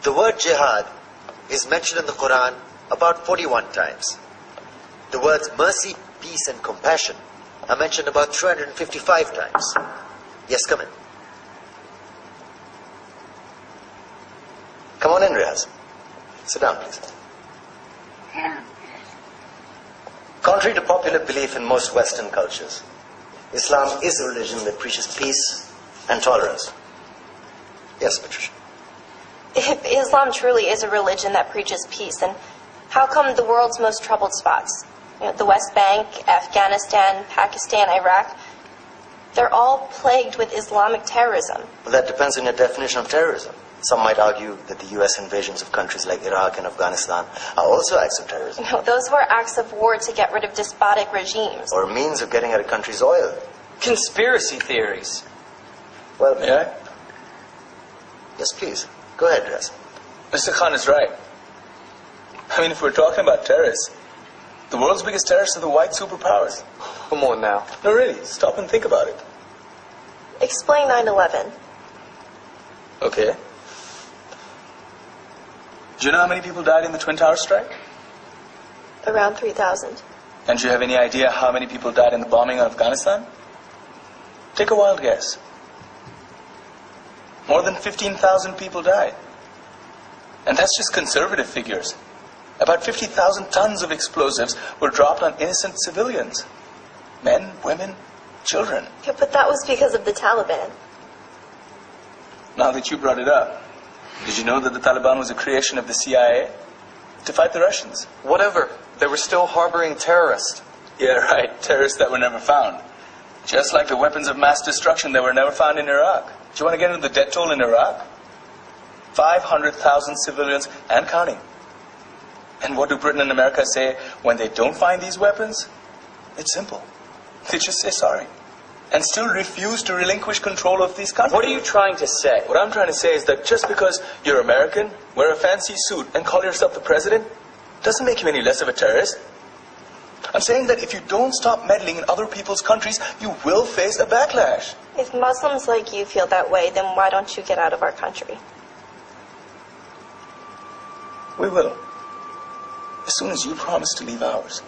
The word jihad is mentioned in the Quran about 41 times. The words mercy, peace, and compassion are mentioned about 355 times. Yes, come in. Come on in, Riaz. Sit down, please. Contrary to popular belief in most Western cultures, Islam is a religion that preaches peace and tolerance. Yes, Patricia. If Islam truly is a religion that preaches peace, then how come the world's most troubled spots, the West Bank, Afghanistan, Pakistan, Iraq, they're all plagued with Islamic terrorism? Well, that depends on your definition of terrorism. Some might argue that the U.S. invasions of countries like Iraq and Afghanistan are also acts of terrorism. No, those were acts of war to get rid of despotic regimes. Or means of getting at a country's oil. Conspiracy theories. Well, May I? Yes, please. Go ahead, Riaz. Mr. Khan is right. I mean, if we're talking about terrorists, the world's biggest terrorists are the white superpowers. Come on now. No, really, stop and think about it. Explain 9/11. Okay. Do you know how many people died in the Twin Towers strike? Around 3,000. And do you have any idea how many people died in the bombing of Afghanistan? Take a wild guess. More than 15,000 people died. And that's just conservative figures. About 50,000 tons of explosives were dropped on innocent civilians. Men, women, children. Yeah, but that was because of the Taliban. Now that you brought it up, did you know that the Taliban was a creation of the CIA to fight the Russians? Whatever. They were still harboring terrorists. Yeah, right. Terrorists that were never found. Just like the weapons of mass destruction that were never found in Iraq. Do you want to get into the death toll in Iraq? 500,000 civilians and counting. And what do Britain and America say when they don't find these weapons? It's simple. They just say sorry. And still refuse to relinquish control of these countries. What are you trying to say? What I'm trying to say is that just because you're American, wear a fancy suit, and call yourself the president, doesn't make you any less of a terrorist. I'm saying that if you don't stop meddling in other people's countries, you will face a backlash. If Muslims like you feel that way, then why don't you get out of our country? We will. As soon as you promise to leave ours.